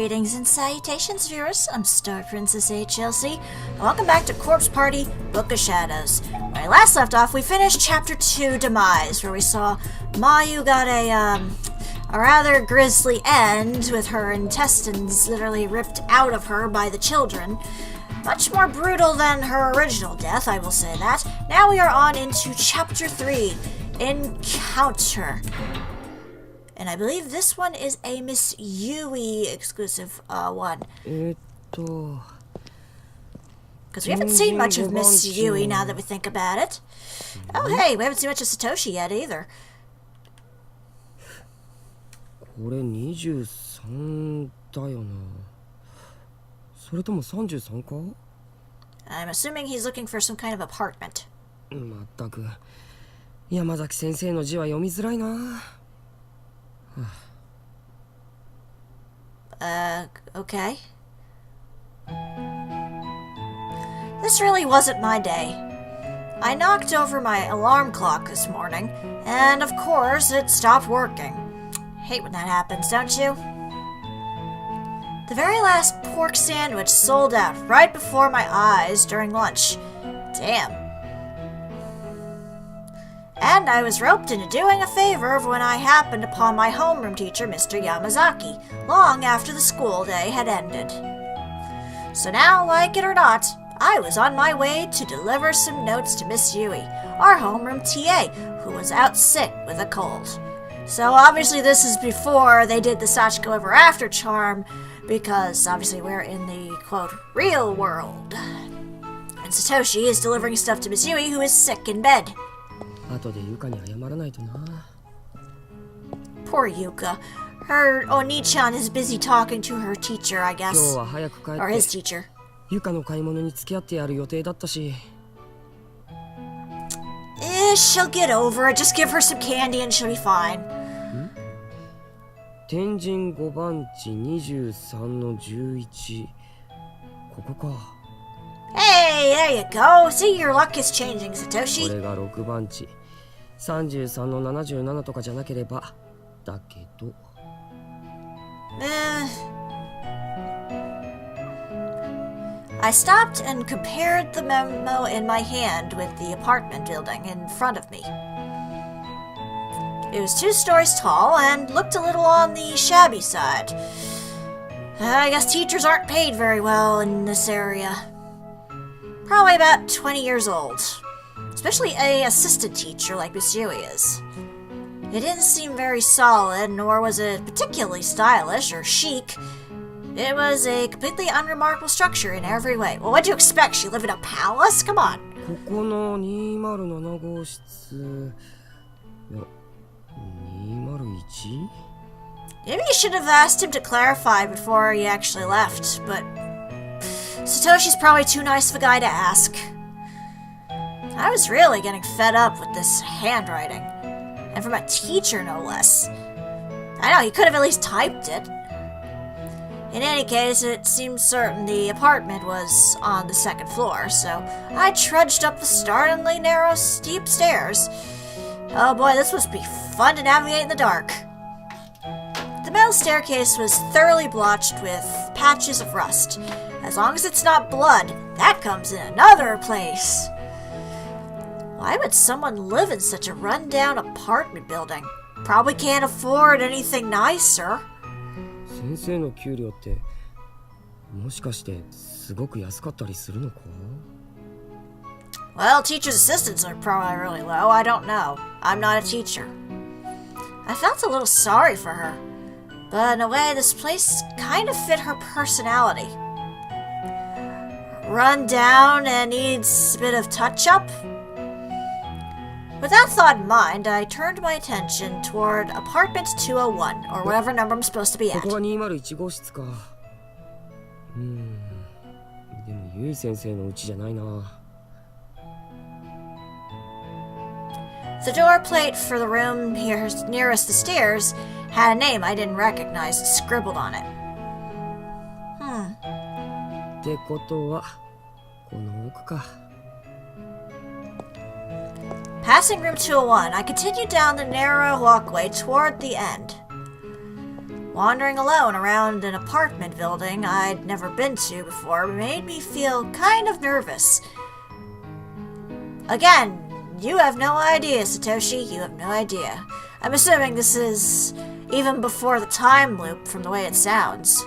Greetings and salutations, viewers. I'm StarPrincessHLC, and welcome back to Corpse Party Book of Shadows. When I last left off, we finished Chapter 2, Demise, where we saw Mayu got a rather grisly end, with her intestines literally ripped out of her by the children. Much more brutal than her original death, I will say that. Now we are on into Chapter 3, Encounter. And I believe this one is a Miss Yui exclusive one. Because we haven't seen much of Miss Yui now that we think about it. Oh hey, we haven't seen much of Satoshi yet either. これ23だよな。それとも33か? I'm assuming he's looking for some kind of apartment. まったく山崎先生の字は読みづらいな。Okay. This really wasn't my day. I knocked over my alarm clock this morning, and of course it stopped working. Hate when that happens, don't you? The very last pork sandwich sold out right before my eyes during lunch. Damn. And I was roped into doing a favor when I happened upon my homeroom teacher, Mr. Yamazaki, long after the school day had ended. So now, like it or not, I was on my way to deliver some notes to Miss Yui, our homeroom TA, who was out sick with a cold. So obviously this is before they did the Sachiko Ever After charm, because obviously we're in the, quote, real world. And Satoshi is delivering stuff to Miss Yui, who is sick in bed. Poor Yuka. Her Oni-chan is busy talking to her teacher, I guess. Or his teacher. She'll get over it. Just give her some candy and she'll be fine. 天神5番地23の11ここか。 Hey, there you go. See, your luck is changing, Satoshi. これが6番地33の77とかじゃなければだけど。I stopped and compared the memo in my hand with the apartment building in front of me. It was 2 stories tall and looked a little on the shabby side. I guess teachers aren't paid very well in this area. Probably about 20 years old. Especially an assistant teacher like Miss Yui is. It didn't seem very solid, nor was it particularly stylish or chic. It was a completely unremarkable structure in every way. Well, what'd you expect? She lived in a palace? Come on. ここの207号室。201? Maybe you should have asked him to clarify before he actually left, but Satoshi's probably too nice of a guy to ask. I was really getting fed up with this handwriting. And from a teacher, no less. I know, he could have at least typed it. In any case, it seemed certain the apartment was on the 2nd floor, so I trudged up the startlingly narrow, steep stairs. Oh boy, this must be fun to navigate in the dark. The metal staircase was thoroughly blotched with patches of rust. As long as it's not blood, that comes in another place. Why would someone live in such a run-down apartment building? Probably can't afford anything nicer. 先生の給料ってもしかしてすごく安かったりするのか? Well, teachers' assistants are probably really low. I don't know. I'm not a teacher. I felt a little sorry for her, but in a way, this place kind of fit her personality. Run down and needs a bit of touch-up? With that thought in mind, I turned my attention toward apartment 201, or whatever number I'm supposed to be at. ここが201号室か。でもゆい先生の家じゃないな。The door plate for the room here nearest the stairs had a name I didn't recognize scribbled on it. ってことはこの奥か。Passing room 201, I continued down the narrow walkway toward the end. Wandering alone around an apartment building I'd never been to before made me feel kind of nervous. Again, you have no idea, Satoshi. You have no idea. I'm assuming this is even before the time loop from the way it sounds.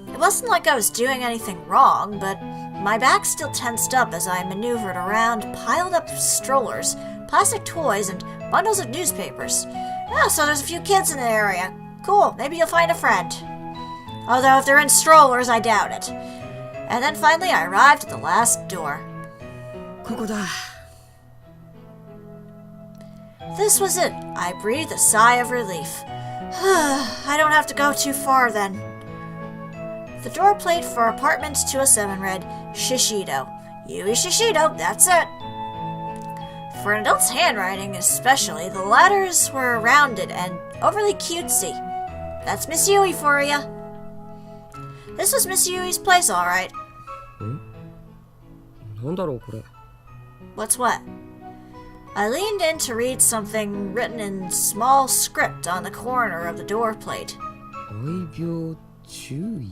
It wasn't like I was doing anything wrong, but my back still tensed up as I maneuvered around piled up strollers, plastic toys, and bundles of newspapers. Oh, so there's a few kids in the area. Cool, maybe you'll find a friend. Although if they're in strollers, I doubt it. And then finally I arrived at the last door. ここだ。 This was it. I breathed a sigh of relief. I don't have to go too far then. The door plate for apartment 207 read Shishido. Yui Shishido, that's it. For an adult's handwriting especially, the letters were rounded and overly cutesy. That's Miss Yui for ya. This was Miss Yui's place, alright. なんだろうこれ。 What's what? I leaned in to read something written in small script on the corner of the door plate. 愛病注意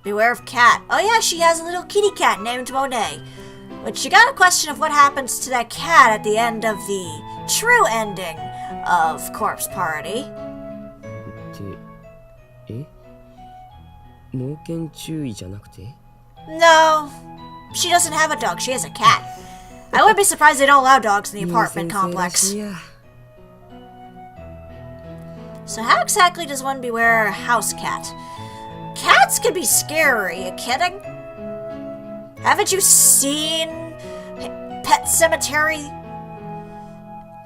Beware of cat. Oh yeah, she has a little kitty cat named Monet. But she got a question of what happens to that cat at the end of the true ending of Corpse Party. って猛犬注意じゃなくて No, she doesn't have a dog, she has a cat. I wouldn't be surprised they don't allow dogs in the apartment complex. So how exactly does one beware a house cat? Cats can be scary, you kidding? Haven't you seen Pet Cemetery?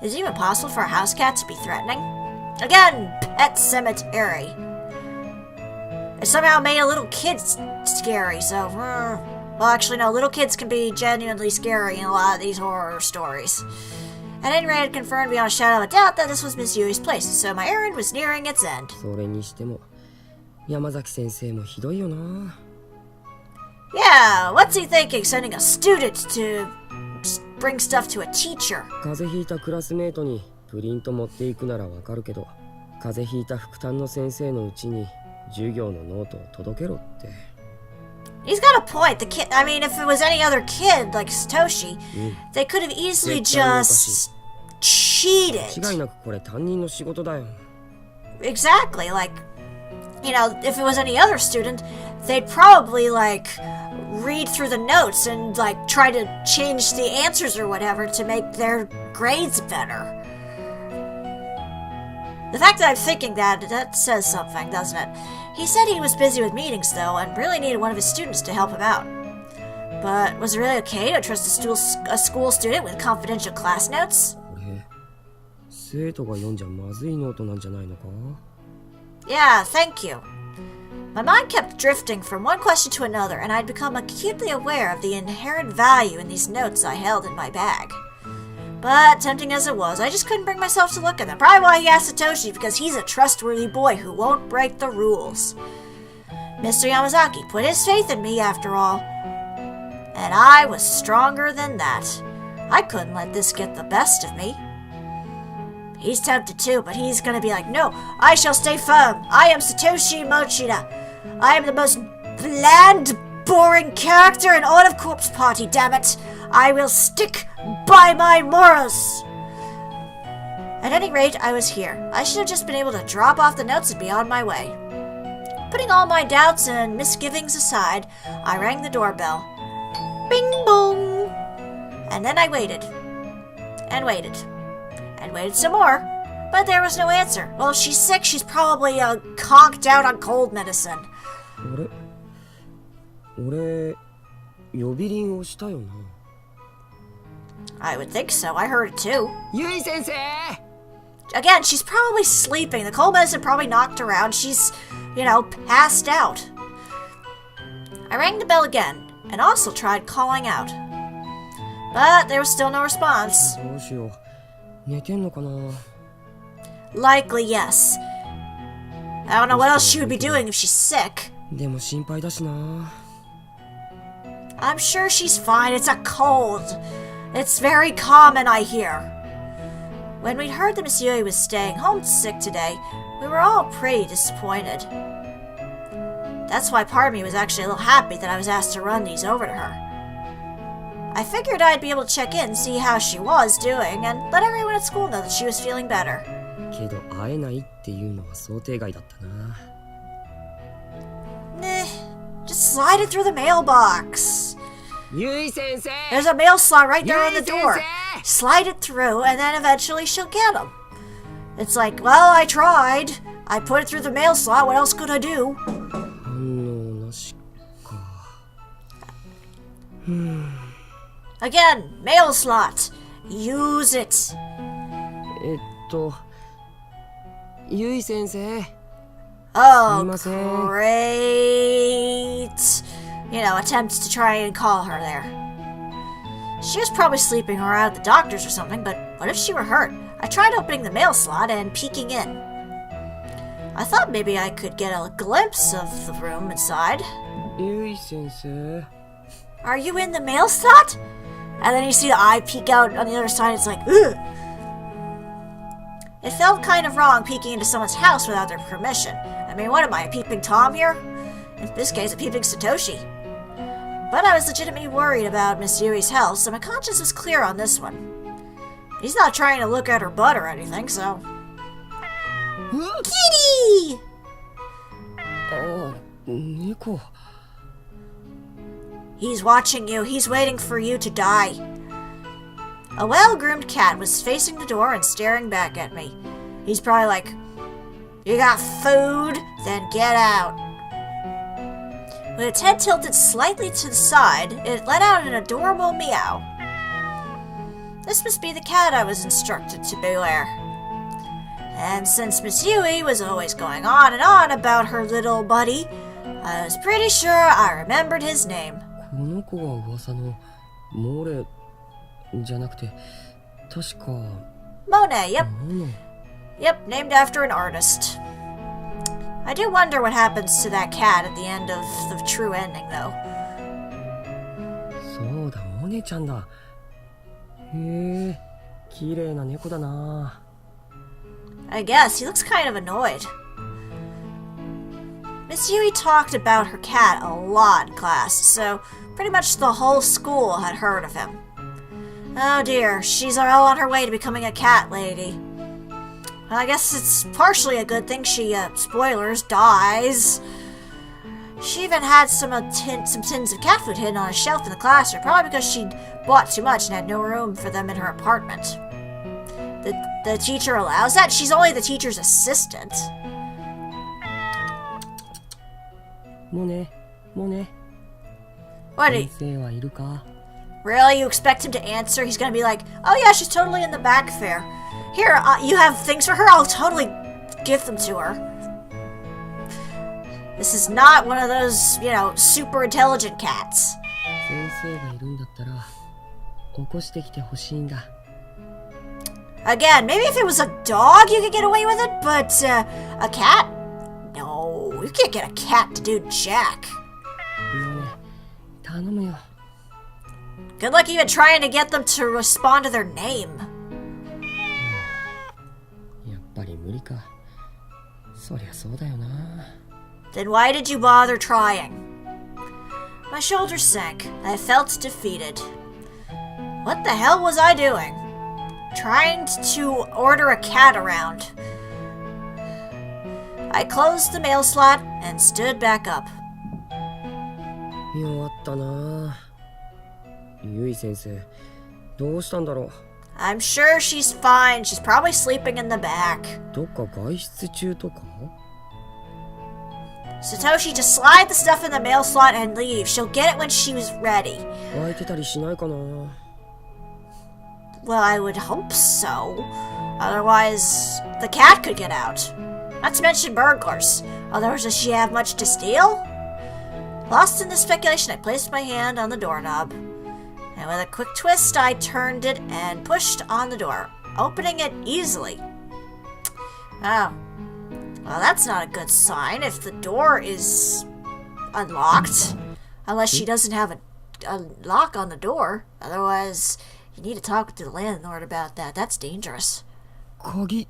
Is it even possible for a house cat to be threatening? Again, Pet Cemetery. It somehow made a little kid scary, so... well, actually, no, little kids can be genuinely scary in a lot of these horror stories. At any rate, it confirmed beyond a shadow of a doubt that this was Miss Yui's place, so my errand was nearing its end. それにしても山崎先生もひどいよな。 Yeah, what's he thinking, sending a student to bring stuff to a teacher? 風邪ひいたクラスメートにプリント持っていくならわかるけど、風邪ひいた副担の先生のうちに授業のノートを届けろって。 He's got a point. The kid, I mean, if it was any other kid like Satoshi, they could have easily just cheated. 違いなくこれ担任の仕事だよ。 Exactly, like, you know, if it was any other student, they'd probably, like, read through the notes and, like, try to change the answers or whatever to make their grades better. The fact that I'm thinking that says something, doesn't it? He said he was busy with meetings, though, and really needed one of his students to help him out. But was it really okay to trust a school student with confidential class notes? これ生徒が読んじゃまずいノートなんじゃないのか Yeah, thank you. My mind kept drifting from one question to another, and I'd become acutely aware of the inherent value in these notes I held in my bag. But, tempting as it was, I just couldn't bring myself to look at them. Probably why he asked Satoshi, because he's a trustworthy boy who won't break the rules. Mr. Yamazaki put his faith in me, after all. And I was stronger than that. I couldn't let this get the best of me. He's tempted too, but he's gonna be like, no, I shall stay firm. I am Satoshi Mochida. I am the most bland, boring character in all of Corpse Party, damn it. I will stick by my morals. At any rate, I was here. I should have just been able to drop off the notes and be on my way. Putting all my doubts and misgivings aside, I rang the doorbell. Bing bong! And then I waited. And waited. And waited some more. But there was no answer. Well, if she's sick, she's probably conked out on cold medicine. 俺呼び鈴をしたよな。 I would think so. I heard it too. ゆい先生 Again, she's probably sleeping. The cold medicine probably knocked her out. She's, you know, passed out. I rang the bell again, and also tried calling out. But there was still no response. どうしよう寝てんのかな Likely yes. I don't know what else she would be doing if she's sick. でも心配だしな I'm sure she's fine. It's a cold. It's very common, I hear. When we'd heard that Miss Yui was staying home sick today, We were all pretty disappointed. That's why part of me was actually a little happy that I was asked to run these over to her. I figured I'd be able to check in, see how she was doing, and let everyone at school know that she was feeling better. けど会えないっていうのは想定外だったな。Nah, just slide it through the mailbox. ゆい先生 There's a mail slot right there on the ゆい先 door. 生 Slide it through, and then eventually she'll get them. It's like, well, I tried. I put it through the mail slot. What else could I do? 反応なしか。Again, mail slot. Use it. ゆい先生 Oh, すいません。 great. Attempts to try and call her there. She was probably sleeping or out at the doctor's or something, but what if she were hurt? I tried opening the mail slot and peeking in. I thought maybe I could get a glimpse of the room inside. ゆい先生 Are you in the mail slot? And then you see the eye peek out on the other side. It's like, ugh. It felt kind of wrong peeking into someone's house without their permission. I mean, what am I, a peeping Tom here? In this case, a peeping Satoshi. But I was legitimately worried about Miss Yui's health, so my conscience was clear on this one. He's not trying to look at her butt or anything, so... Kitty! あ、猫 He's watching you. He's waiting for you to die. A well-groomed cat was facing the door and staring back at me. He's probably like, you got food? Then get out. With its head tilted slightly to the side, it let out an adorable meow. This must be the cat I was instructed to beware. And since Miss Yui was always going on and on about her little buddy, I was pretty sure I remembered his name. この子が噂のモレじゃなくて確か Monet, yep. モノ Yep, named after an artist. I do wonder what happens to that cat at the end of the true ending, though. そうだモネちゃんだへえ綺麗な猫だな I guess, he looks kind of annoyed. Miss Yui talked about her cat a lot in class, so pretty much the whole school had heard of him. Oh dear, she's all on her way to becoming a cat lady. I guess it's partially a good thing she, spoilers, dies. She even had some tins of cat food hidden on a shelf in the classroom, probably because she'd bought too much and had no room for them in her apartment. The teacher allows that? She's only the teacher's assistant. モネモネ What? 先生はいるか Really? You expect him to answer? He's gonna be like, oh yeah, she's totally in the back there. Here, you have things for her? I'll totally give them to her. This is not one of those, super intelligent cats. 先生がいるんだったら起こしてきてほしいんだ Again, maybe if it was a dog you could get away with it, but a cat? No, you can't get a cat to do jack. モネ頼むよ Good luck even trying to get them to respond to their name. やっぱり無理かそりゃそうだよな Then why did you bother trying? My shoulders sank. I felt defeated. What the hell was I doing? Trying to order a cat around. I closed the mail slot and stood back up. 弱ったなゆい先生どうしたんだろう I'm sure she's fine. She's probably sleeping in the back. どっか外出中とか Satoshi, just slide the stuff in the mail slot and leave. She'll get it when she's ready. 空いてたりしないかな Well, I would hope so. Otherwise, the cat could get out. Not to mention burglars. Otherwise, does she have much to steal? Lost in this speculation, I placed my hand on the doorknob. And with a quick twist, I turned it and pushed on the door, opening it easily. Oh. Well, that's not a good sign if the door is unlocked. Unless she doesn't have a lock on the door. Otherwise, you need to talk to the landlord about that. That's dangerous. 鍵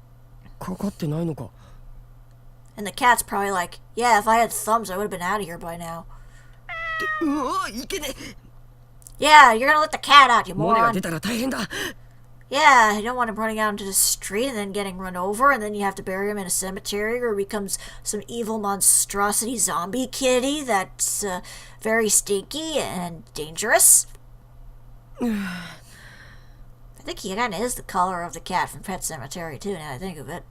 かかってないのか And the cat's probably like, yeah, if I had thumbs, I would have been out of here by now. Yeah, you're gonna let the cat out, you moron. Yeah, you don't want him running out into the street and then getting run over, and then you have to bury him in a cemetery, or he becomes some evil monstrosity zombie kitty that's very stinky and dangerous. I think he kind of is the color of the cat from Pet Sematary, too, now I think of it.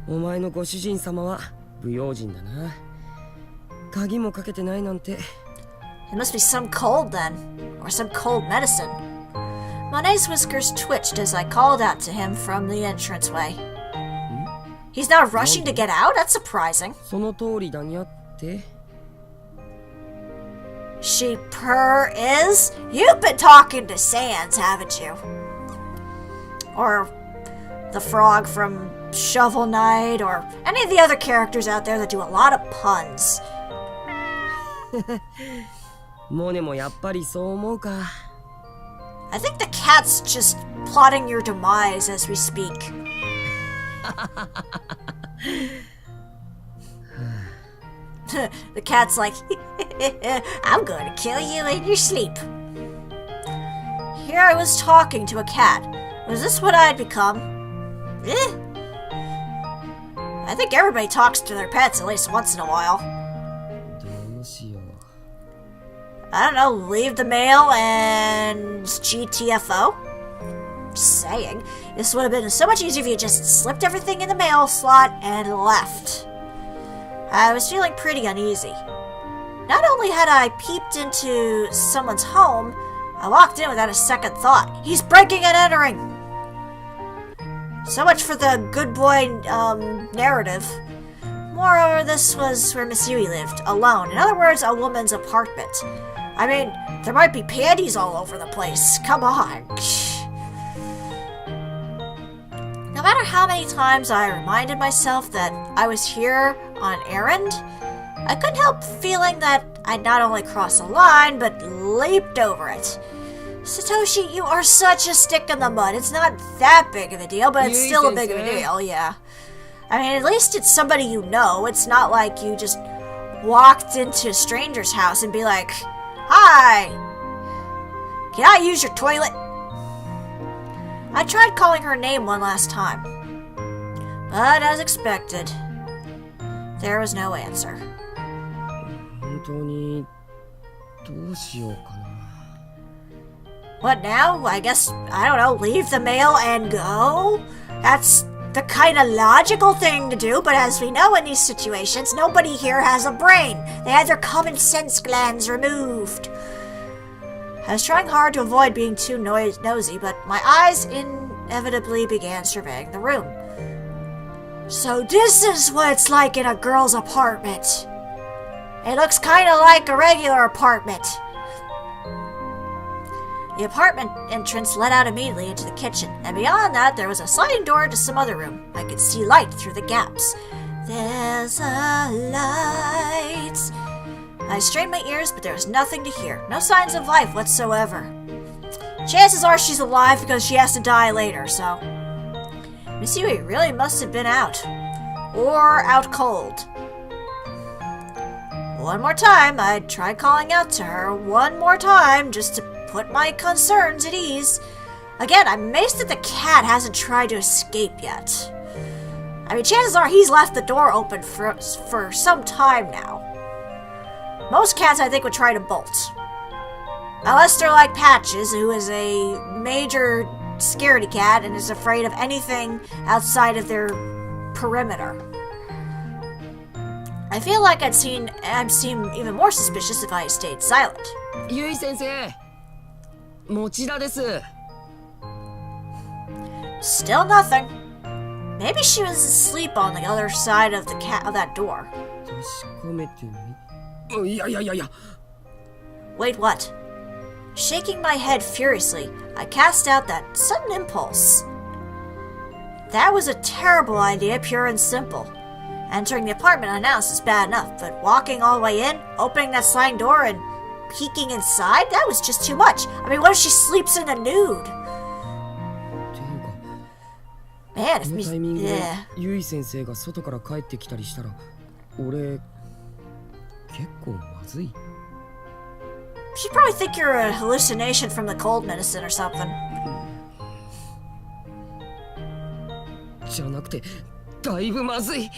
お前のご主人様は不用心だな。鍵もかけてないなんて。It must be some cold then, or some cold medicine. Monet's whiskers twitched as I called out to him from the entranceway. He's not rushing to get out? That's surprising. その通りだにゃって。She is? You've been talking to Sans, haven't you? Or the frog from Shovel Knight, or any of the other characters out there that do a lot of puns. モネもやっぱりそう思うか。I think the cat's just plotting your demise as we speak. The cat's like, I'm going to kill you in your sleep. Here I was talking to a cat. Was this what I'd become? I think everybody talks to their pets at least once in a while. どうしよう。I don't know, leave the mail and GTFO? Just saying. This would have been so much easier if you just slipped everything in the mail slot and left. I was feeling pretty uneasy. Not only had I peeped into someone's home, I walked in without a second thought. He's breaking and entering! So much for the good boy, narrative. Moreover, this was where Miss Yui lived, alone. In other words, a woman's apartment. I mean, there might be panties all over the place. Come on. No matter how many times I reminded myself that I was here on errand, I couldn't help feeling that I'd not only crossed a line, but leaped over it. Satoshi, you are such a stick in the mud. It's not that big of a deal, but it's still a big of a deal, yeah. I mean, at least it's somebody you know. It's not like you just walked into a stranger's house and be like, "Hi, can I use your toilet?" I tried calling her name one last time, but as expected, there was no answer. 本当にどうしようかな。 What now? I guess, I don't know, leave the mail and go? That's the kind of logical thing to do, but as we know in these situations, nobody here has a brain. They had their common sense glands removed. I was trying hard to avoid being too nosy, but my eyes inevitably began surveying the room. So this is what it's like in a girl's apartment. It looks kind of like a regular apartment. The apartment entrance led out immediately into the kitchen, and beyond that there was a sliding door to some other room. I could see light through the gaps. There's a light. I strained my ears, but there was nothing to hear. No signs of life whatsoever. Chances are she's alive because she has to die later, so... Miss Yui really must have been out. Or out cold. One more time, I tried calling out to her. One more time, just to put my concerns at ease. Again, I'm amazed that the cat hasn't tried to escape yet. I mean, chances are he's left the door open for some time now. Most cats, I think, would try to bolt. Unless they're like Patches, who is a major scaredy cat and is afraid of anything outside of their perimeter. I feel like I'd seem even more suspicious if I stayed silent. Yui sensei! 持田です。 Still nothing. Maybe she was asleep on the other side of that door. 確かめてみ。いやいやいやいや。 Wait, what? Shaking my head furiously, I cast out that sudden impulse. That was a terrible idea, pure and simple. Entering the apartment unannounced is bad enough, but walking all the way in, opening that sliding door, and peeking inside? That was just too much. I mean, what if she sleeps in the nude? Man, こ if の me... タイミングで Yeah. ゆい先生が外から帰ってきたりしたら俺結構まずい。 She'd probably think you're a hallucination from the cold medicine or something. じゃなくてだいぶまずい。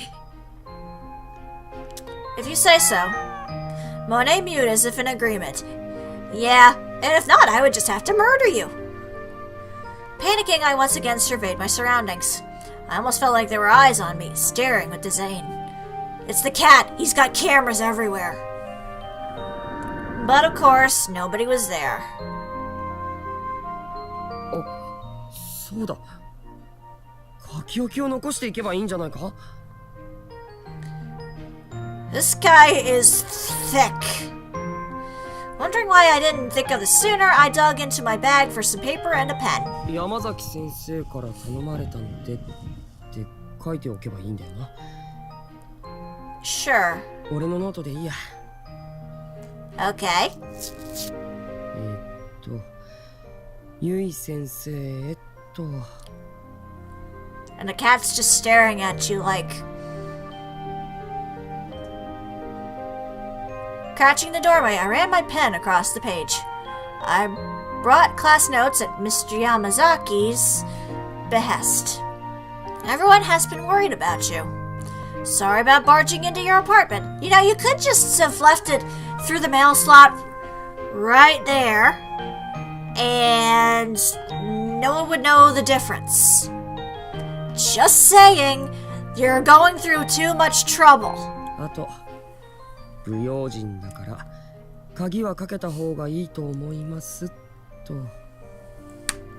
If you say so. Monet mewed as if in agreement. Yeah, and if not, I would just have to murder you. Panicking, I once again surveyed my surroundings. I almost felt like there were eyes on me, staring with disdain. It's the cat. He's got cameras everywhere. But of course, nobody was there. あ、そうだ。書き置きを残していけばいいんじゃないか？ This guy is thick. Wondering why I didn't think of this sooner, I dug into my bag for some paper and a pen. 山崎先生から頼まれたのでって書いておけばいいんだよな。 Sure. 俺のノートでいいや。 Okay. ゆい先生And the cat's just staring at you like... Crouching the doorway, I ran my pen across the page. I brought class notes at Mr. Yamazaki's behest. Everyone has been worried about you. Sorry about barging into your apartment. You know, you could just have left it through the mail slot right there, and no one would know the difference. Just saying, you're going through too much trouble. あと不用心だから鍵はかけた方がいいと思いますと。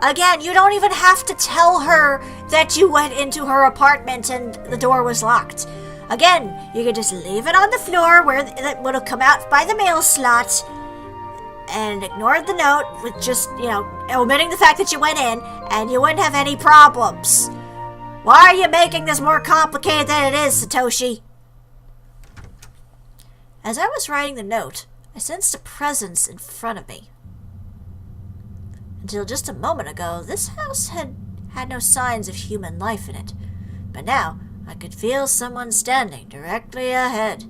Again, you don't even have to tell her that you went into her apartment and the door was locked. Again, you could just leave it on the floor where it would have come out by the mail slot and ignore the note with just, you know, omitting the fact that you went in, and you wouldn't have any problems. Why are you making this more complicated than it is, Satoshi? As I was writing the note, I sensed a presence in front of me. Until just a moment ago, this house had no signs of human life in it. But now, I could feel someone standing directly ahead.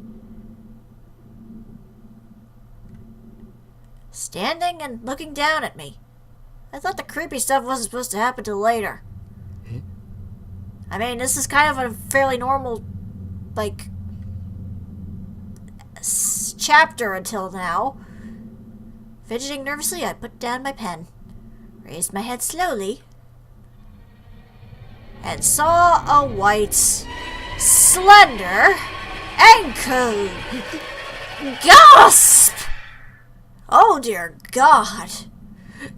Standing and looking down at me. I thought the creepy stuff wasn't supposed to happen till later. I mean, this is kind of a fairly normal, like, chapter until now. Fidgeting nervously, I put down my pen, raised my head slowly, and saw a white, slender ankle. Gasp! Oh dear God.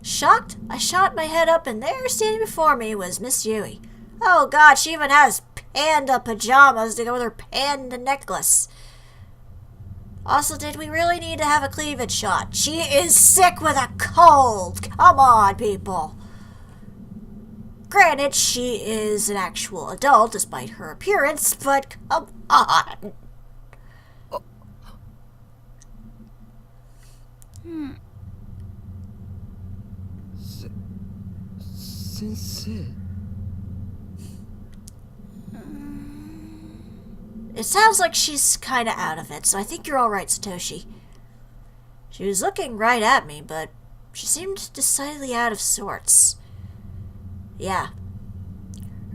Shocked, I shot my head up, and there, standing before me, was Miss Yui. Oh God, she even has panda pajamas to go with her panda necklace. Also, did we really need to have a cleavage shot? She is sick with a cold. Come on, people. Granted, she is an actual adult despite her appearance, but come on. Sensei. It sounds like she's kinda out of it, so I think you're alright, Satoshi. She was looking right at me, but she seemed decidedly out of sorts. Yeah.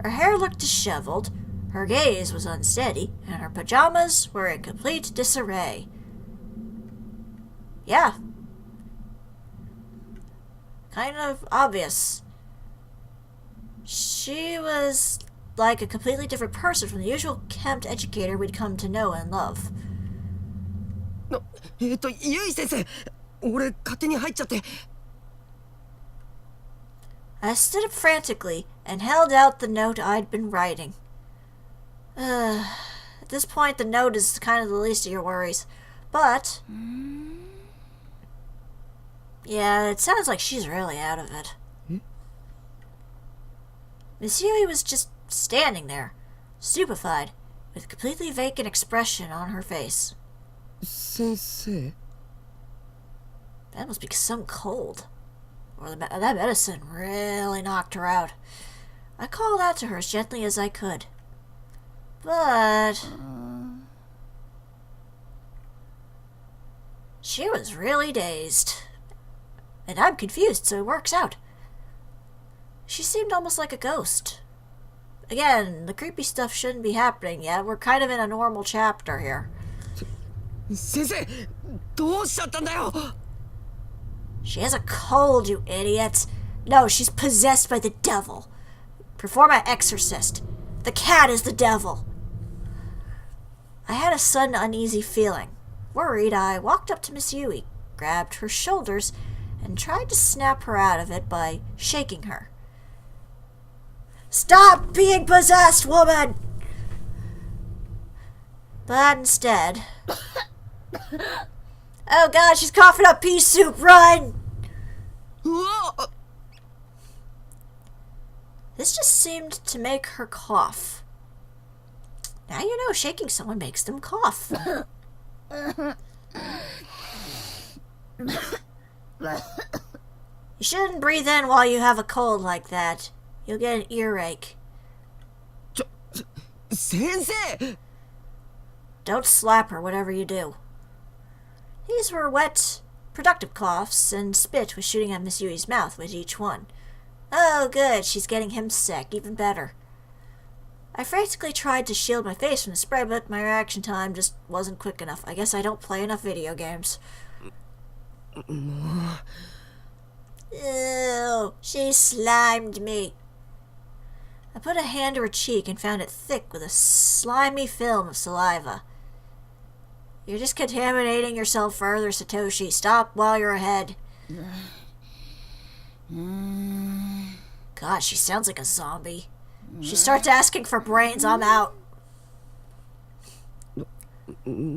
Her hair looked disheveled, her gaze was unsteady, and her pajamas were in complete disarray. Yeah. Kind of obvious. She was like a completely different person from the usual camped educator we'd come to know and love. ゆい先生、俺勝手に入っちゃって。 I stood up frantically and held out the note I'd been writing. At this point, the note is kind of the least of your worries. But... yeah, it sounds like she's really out of it. Miss Yui was just standing there, stupefied, with a completely vacant expression on her face. Sensei? That must be some cold. Or that medicine really knocked her out. I called out to her as gently as I could. But she was really dazed. And I'm confused, so it works out. She seemed almost like a ghost. Again, the creepy stuff shouldn't be happening yet. We're kind of in a normal chapter here. 先生どうしちゃったんだよ She has a cold, you idiot. No, she's possessed by the devil. Perform an exorcist. The cat is the devil. I had a sudden uneasy feeling. Worried, I walked up to Miss Yui, grabbed her shoulders, and tried to snap her out of it by shaking her. Stop being possessed, woman! But instead... Oh god, she's coughing up pea soup, run! This just seemed to make her cough. Now you know shaking someone makes them cough. You shouldn't breathe in while you have a cold like that. You'll get an earache. 先生 Don't slap her, whatever you do. These were wet, productive coughs, and spit was shooting at Miss Yui's mouth with each one. Oh, good, she's getting him sick, even better. I frantically tried to shield my face from the spray, but my reaction time just wasn't quick enough. I guess I don't play enough video games. Ew, she slimed me. I put a hand to her cheek and found it thick with a slimy film of saliva. You're just contaminating yourself further, Satoshi. Stop while you're ahead. God, she sounds like a zombie. She starts asking for brains, I'm out.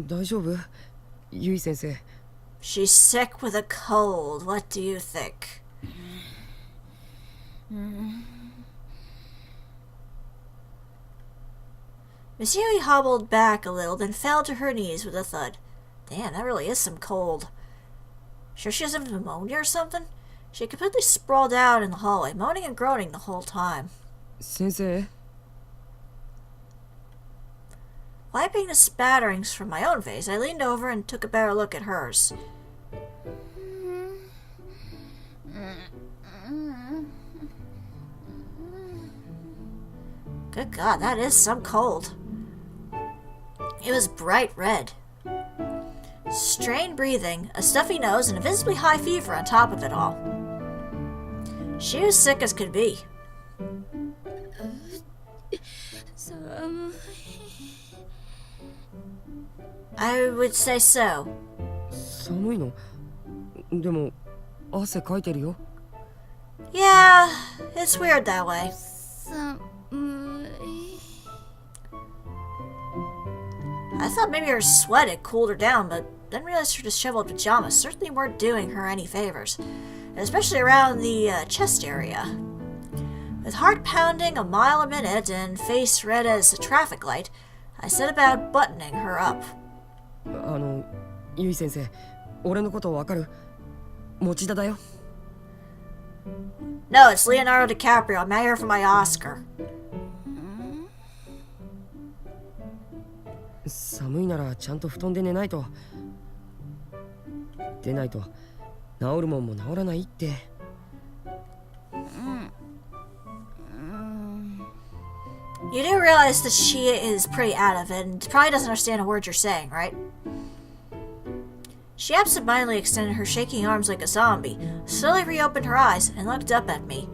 大丈夫ゆい先生 She's sick with a cold. What do you think? Miss Yui hobbled back a little, then fell to her knees with a thud. Damn, that really is some cold. Sure she doesn't have pneumonia or something? She completely sprawled out in the hallway, moaning and groaning the whole time. 先生 Wiping the spatterings from my own face, I leaned over and took a better look at hers. Good God, that is some cold. It was bright red. Strained breathing, a stuffy nose, and a visibly high fever on top of it all. She was sick as could be. I would say so. 寒いのでも汗かいてるよ Yeah, it's weird that way. I thought maybe her sweat had cooled her down, but then realized her disheveled pajamas certainly weren't doing her any favors, especially around the chest area. With heart pounding a mile a minute and face red as a traffic light, I set about buttoning her up. ゆい先生俺のことわかる持田だよ No, it's Leonardo DiCaprio. I'm out here for my Oscar. 寒いならちゃんと布団で寝ないと出ないと治るもんも治らないって You do realize that she is pretty out of it and probably doesn't understand a word you're saying, right? She absentmindedly extended her shaking arms like a zombie, slowly reopened her eyes, and looked up at me.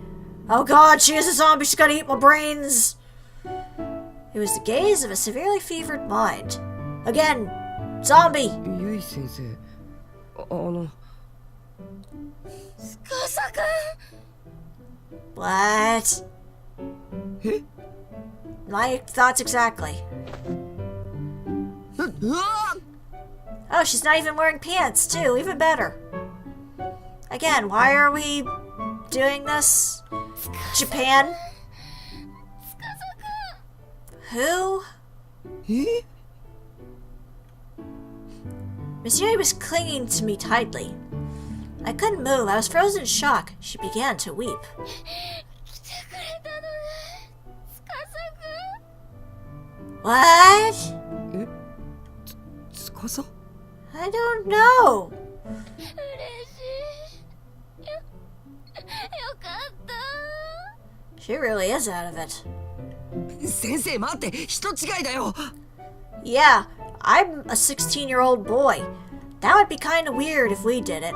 Oh god, she is a zombie, she's gonna eat my brains! It was the gaze of a severely fevered mind. Again, zombie! ゆい先生What? え My thoughts exactly. うわ Oh, she's not even wearing pants, too. Even better. Again, why are we doing this? Japan? Who? え Miss Yui was clinging to me tightly. I couldn't move. I was frozen in shock. She began to weep. What? 司 I don't know. 嬉しい。よかった。 She really is out of it. 先生待って、人違いだよ。 Yeah, I'm a 16-year-old boy. That would be kind of weird if we did it.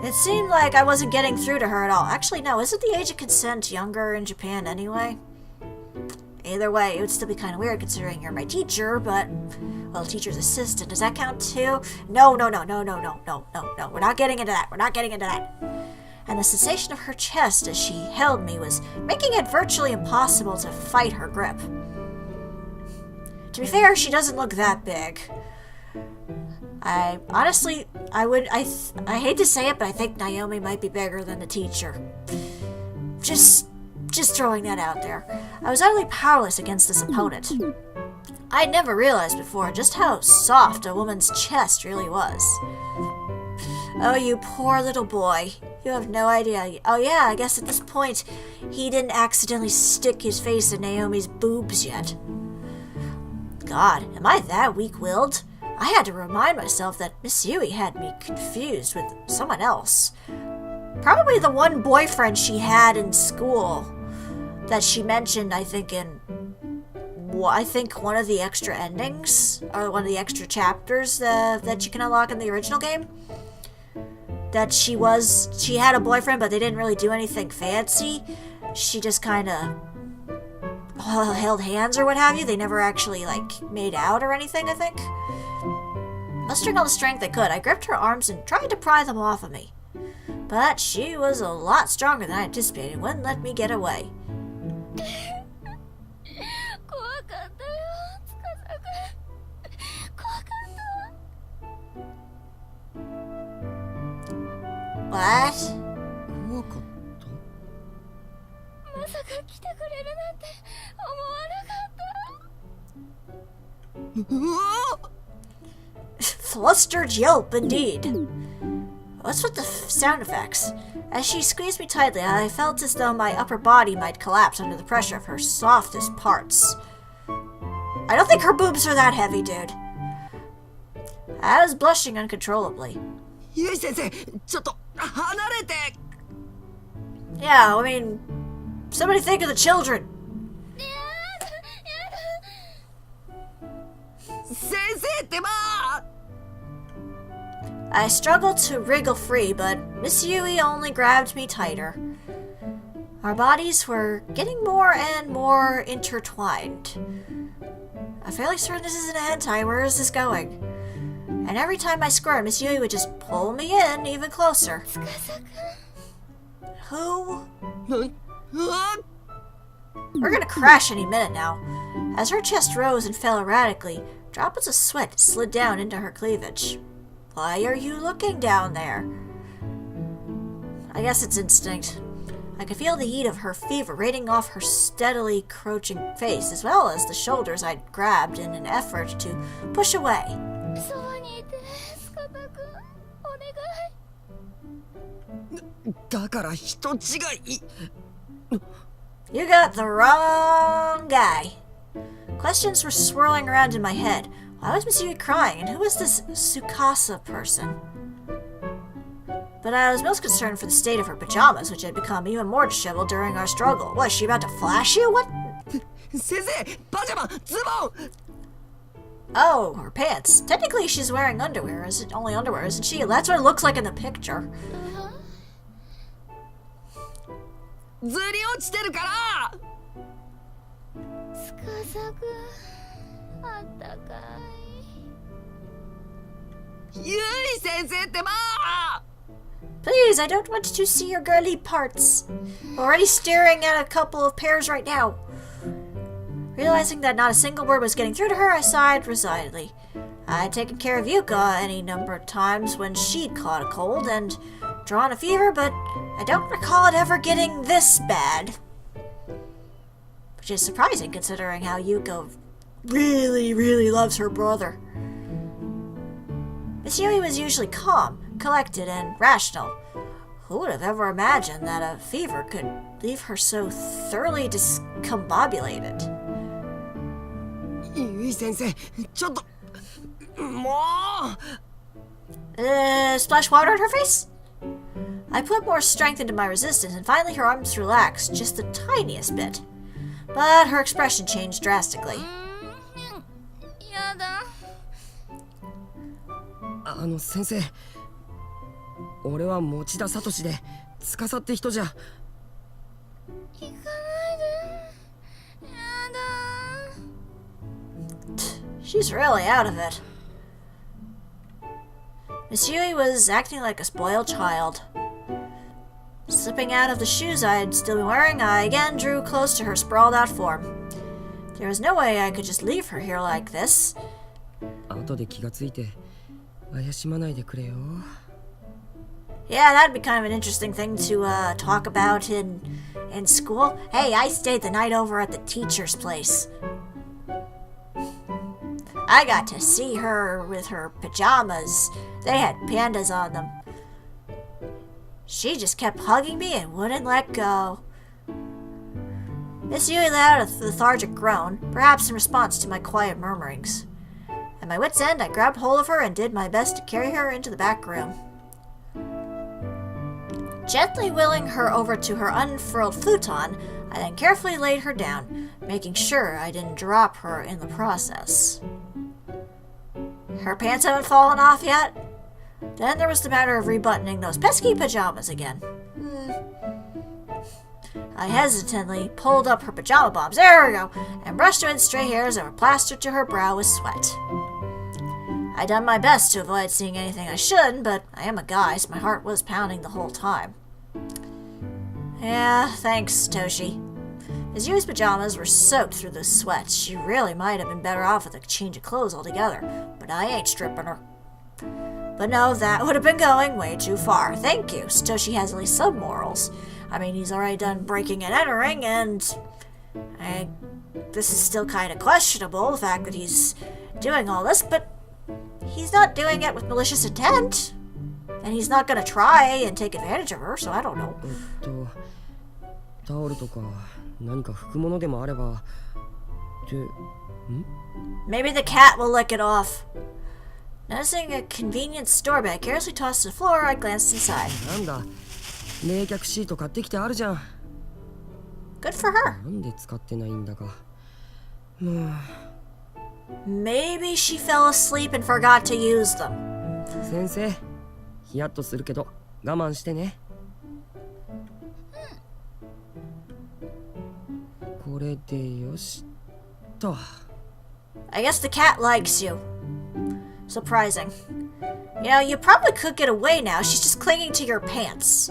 It seemed like I wasn't getting through to her at all. Actually, no, isn't the age of consent younger in Japan anyway? Either way, it would still be kind of weird considering you're my teacher, but... Well, teacher's assistant, does that count too? No. We're not getting into that. And the sensation of her chest as she held me was making it virtually impossible to fight her grip. To be fair, she doesn't look that big. I hate to say it, but I think Naomi might be bigger than the teacher. Just throwing that out there. I was utterly powerless against this opponent. I'd never realized before just how soft a woman's chest really was. Oh, you poor little boy. You have no idea. Oh yeah, I guess at this point, he didn't accidentally stick his face in Naomi's boobs yet. God, am I that weak-willed? I had to remind myself that Miss Yui had me confused with someone else. Probably the one boyfriend she had in school that she mentioned, I think, in one of the extra endings, or one of the extra chapters that you can unlock in the original game. That she had a boyfriend, but they didn't really do anything fancy. She just kind of held hands or what have you. They never actually, made out or anything, I think. Mustering all the strength I could, I gripped her arms and tried to pry them off of me. But she was a lot stronger than I anticipated and wouldn't let me get away. What? 怖かった？まさか来てくれるなんて思わなかった。 Flustered yelp, indeed. What's with the sound effects? As she squeezed me tightly, I felt as though my upper body might collapse under the pressure of her softest parts. I don't think her boobs are that heavy, dude. I was blushing uncontrollably. ゆい先生、ちょっと離れて。 Yeah, I mean, somebody think of the children. 先生ってば。 I struggled to wriggle free, but Miss Yui only grabbed me tighter. Our bodies were getting more and more intertwined. I'm fairly certain this isn't a hentai. Where is this going? And every time I squirmed, Miss Yui would just pull me in even closer. Who? We're gonna crash any minute now. As her chest rose and fell erratically, droplets of sweat slid down into her cleavage. Why are you looking down there? I guess it's instinct. I could feel the heat of her fever radiating off her steadily crouching face, as well as the shoulders I'd grabbed in an effort to push away. You got the wrong guy. Questions were swirling around in my head. Why was Miss Yui crying, and who was this Tsukasa person? But I was most concerned for the state of her pajamas, which had become even more disheveled during our struggle. Was she about to flash you? What? 先生、パジャマ、ズボン。 Oh, her pants. Technically, she's wearing underwear. Only underwear, isn't she? That's what it looks like in the picture. ずり落ちてるから。つかさくあったかい。ゆい先生ってば。 Please, I don't want to see your girly parts. Already staring at a couple of pairs right now. Realizing that not a single word was getting through to her, I sighed resignedly. I'd taken care of Yuka any number of times when she'd caught a cold and drawn a fever, but I don't recall it ever getting this bad. Which is surprising considering how Yuka really loves her brother. Miss Yui was usually calm, collected, and rational. Who would have ever imagined that a fever could leave her so thoroughly discombobulated? ゆい先生、ちょっともう Splash water on her face? I put more strength into my resistance, and finally her arms relaxed just the tiniest bit. But her expression changed drastically. やだ。先生、俺は持田聡で司って人じゃ。行かないで。やだ。She's really out of it. Miss Yui was acting like a spoiled child. Slipping out of the shoes I'd still been wearing, I again drew close to her sprawled out form. There was no way I could just leave her here like this. 後で気がついて怪しまないでくれよ。Yeah, that'd be kind of an interesting thing to talk about in school. Hey, I stayed the night over at the teacher's place. I got to see her with her pajamas. They had pandas on them. She just kept hugging me and wouldn't let go. Miss Yui let out a lethargic groan, perhaps in response to my quiet murmurings. At my wit's end, I grabbed hold of her and did my best to carry her into the back room. Gently wheeling her over to her unfurled futon, I then carefully laid her down, making sure I didn't drop her in the process. Her pants haven't fallen off yet? Then there was the matter of rebuttoning those pesky pajamas again. I hesitantly pulled up her pajama bobs, there we go, and brushed away the stray hairs that were plastered to her brow with sweat. I'd done my best to avoid seeing anything I shouldn't, but I am a guy, so my heart was pounding the whole time. Yeah, thanks, Satoshi. Miss Yui's pajamas were soaked through the sweat. She really might have been better off with a change of clothes altogether, but I ain't stripping her. But no, that would have been going way too far. Thank you. Satoshi has at least some morals. I mean, he's already done breaking and entering, and this is still kind of questionable, the fact that he's doing all this, but he's not doing it with malicious intent. And he's not gonna try and take advantage of her, so I don't know. タオルとか何か拭くものでもあれば。Maybe the cat will lick it off. Noticing a convenience store bag carelessly tossed to the floor, I glanced inside. なんだ、冷却シート買ってきてあるじゃん。Good for her. なんで使ってないんだか。Maybe she fell asleep and forgot to use them. 先生、ヒヤッとするけど我慢してね。これでよしと。I guess the cat likes you. Surprising. You know, you probably could get away now. She's just clinging to your pants.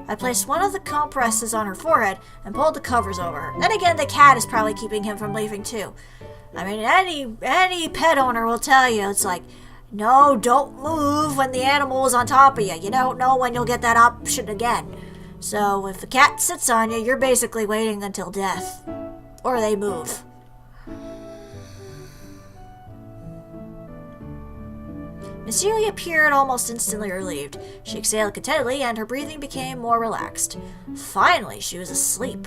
I placed one of the compresses on her forehead and pulled the covers over her. Then again, the cat is probably keeping him from leaving too. I mean, any pet owner will tell you, it's like, no, don't move when the animal is on top of you. You don't know when you'll get that option again. So if the cat sits on you, you're basically waiting until death. Or they move. Miss Yui appeared almost instantly relieved. She exhaled contentedly, and her breathing became more relaxed. Finally, she was asleep.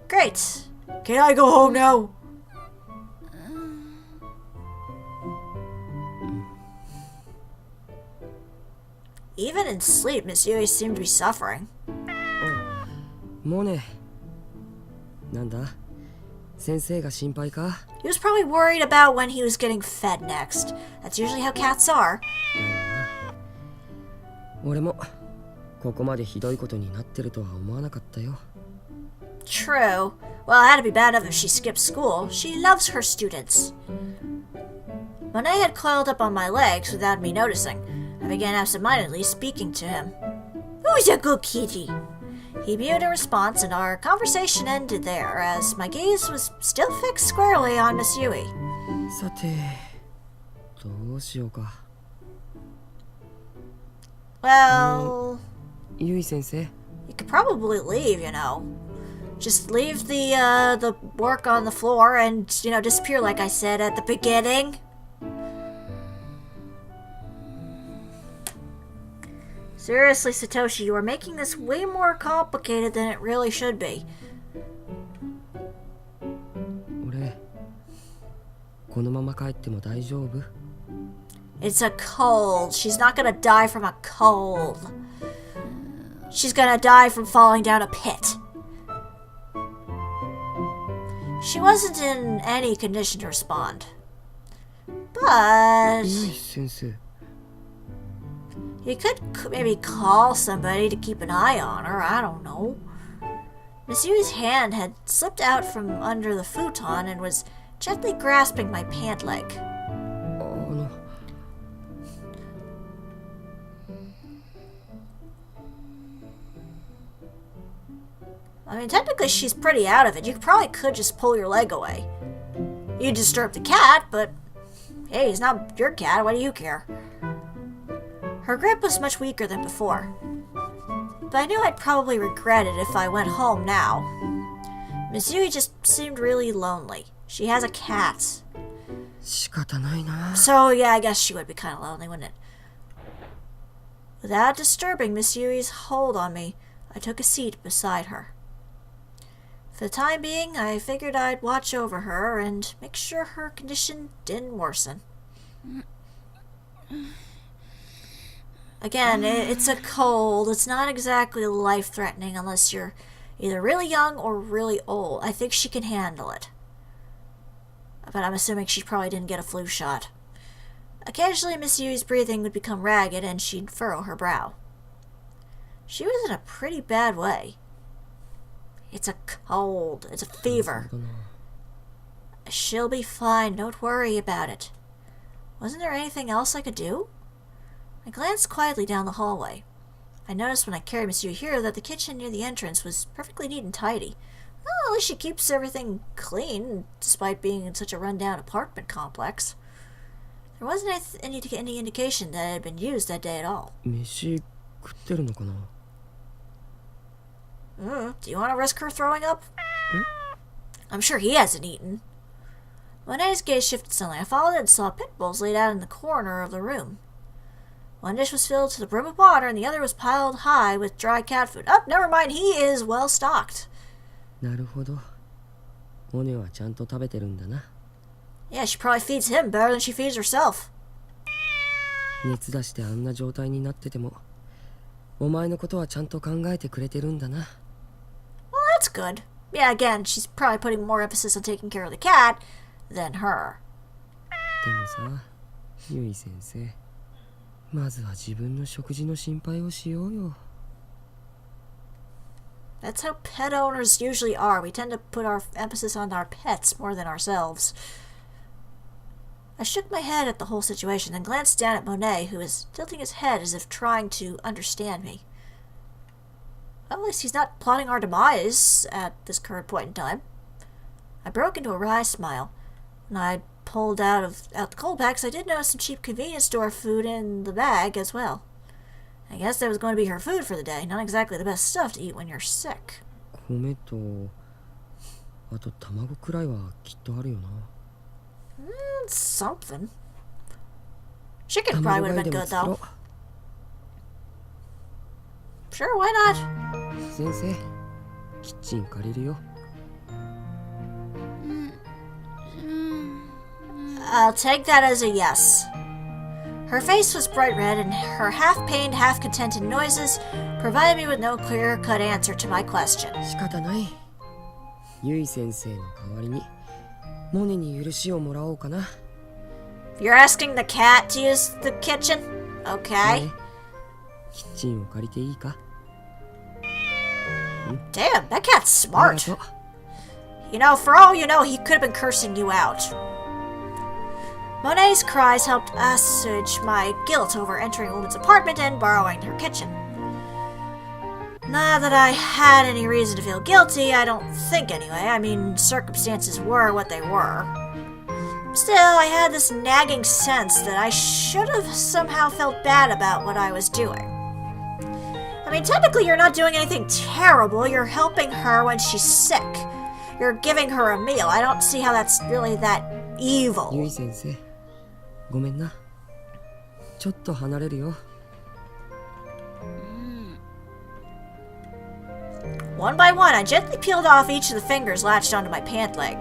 Great. Can I go home now? Even in sleep, Miss Yui seemed to be suffering. もうね。なんだ、先生が心配か？ He was probably worried about when he was getting fed next. That's usually how cats are. 俺もここまでひどいことになってるとは思わなかったよ。True. Well, it had to be bad enough if she skipped school. She loves her students. Monet had coiled up on my legs without me noticing. I began absentmindedly speaking to him. Who's a good kitty? He mewed in response, and our conversation ended there, as my gaze was still fixed squarely on Miss Yui. さて、どうしようか。Well, ゆい先生。 you could probably leave, you know. Just leave the work on the floor and, you know, disappear like I said at the beginning. Seriously, Satoshi, you are making this way more complicated than it really should be. 俺このまま帰っても大丈夫？ It's a cold. She's not gonna die from a cold. She's gonna die from falling down a pit. She wasn't in any condition to respond. But ゆい先生 you could maybe call somebody to keep an eye on her. I don't know. Miss Yui's hand had slipped out from under the futon and was gently grasping my pant leg. あの I mean, technically she's pretty out of it. You probably could just pull your leg away. You disturb the cat, but hey, he's not your cat. What do you care? Her grip was much weaker than before. But I knew I'd probably regret it if I went home now. Miss Yui just seemed really lonely. She has a cat. 仕方ないな So yeah, I guess she would be kind of lonely, wouldn't it? Without disturbing Miss Yui's hold on me, I took a seat beside her. For the time being, I figured I'd watch over her and make sure her condition didn't worsen. Again, it's a cold. It's not exactly life-threatening unless you're either really young or really old. I think she can handle it. But I'm assuming she probably didn't get a flu shot. Occasionally, Miss Yui's breathing would become ragged and she'd furrow her brow. She was in a pretty bad way. It's a cold. It's a fever. She'll be fine. Don't worry about it. Wasn't there anything else I could do? I glanced quietly down the hallway. I noticed when I carried Miss Yui here that the kitchen near the entrance was perfectly neat and tidy. Well, at least she keeps everything clean, despite being in such a rundown apartment complex. There wasn't any indication that it had been used that day at all. 飯食ってるのかな Do you want to risk her throwing up? I'm sure he hasn't eaten. Monet's gaze shifted suddenly. I followed it and saw pit bowls laid out in the corner of the room. One dish was filled to the brim with water, and the other was piled high with dry cat food. Oh, never mind. He is well stocked. なるほどモネはちゃんと食べてるんだな Yeah, she probably feeds him better than she feeds herself. 熱出してあんな状態になっててもお前のことはちゃんと考えてくれてるんだな Well, that's good. Yeah, again, she's probably putting more emphasis on taking care of the cat than her. でもさゆい先生まずは自分の食事の心配をしようよ That's how pet owners usually are. We tend to put our emphasis on our pets more than ourselves. I shook my head at the whole situation, then glanced down at Monet, who was tilting his head as if trying to understand me. Well, at least he's not plotting our demise at this current point in time. I broke into a wry smile. When I pulled out the cold packs, I did notice some cheap convenience store food in the bag as well. I guess that was going to be her food for the day. Not exactly the best stuff to eat when you're sick. 米とあと卵くらいはきっとあるよな Something. Chicken probably would have been good, though. Sure, why not? 先生キッチン借りるよ I'll take that as a yes. Her face was bright red, and her half-pained, half-contented noises provided me with no clear-cut answer to my question. 仕方ないゆい先生の代わりにモネに許しをもらおうかな You're asking the cat to use the kitchen? Okay. ねキッチンを借りていいか Damn, that cat's あり smart. がとう You know, for all you know, he could have been cursing you out. Monet's cries helped assuage my guilt over entering a woman's apartment and borrowing her kitchen. Not that I had any reason to feel guilty, I don't think anyway. I mean, circumstances were what they were. Still, I had this nagging sense that I should have somehow felt bad about what I was doing. I mean, technically you're not doing anything terrible, you're helping her when she's sick. You're giving her a meal. I don't see how that's really that evil. ゆい先生ごめんなちょっと離れるよ One by one, I gently peeled off each of the fingers latched onto my pant leg.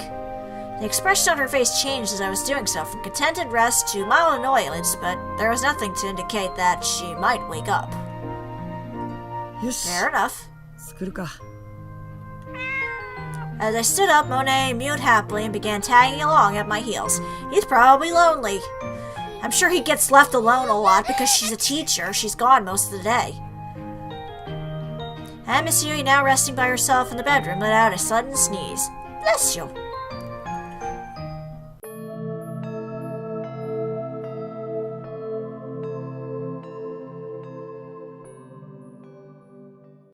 The expression on her face changed as I was doing so, from contented rest to mild annoyance, but there was nothing to indicate that she might wake up. よし Fair enough. 作るか As I stood up, Monet mewed happily and began tagging along at my heels. He's probably lonely. I'm sure he gets left alone a lot because she's a teacher. She's gone most of the day. And Miss Yui, now resting by herself in the bedroom, let out a sudden sneeze. Bless you.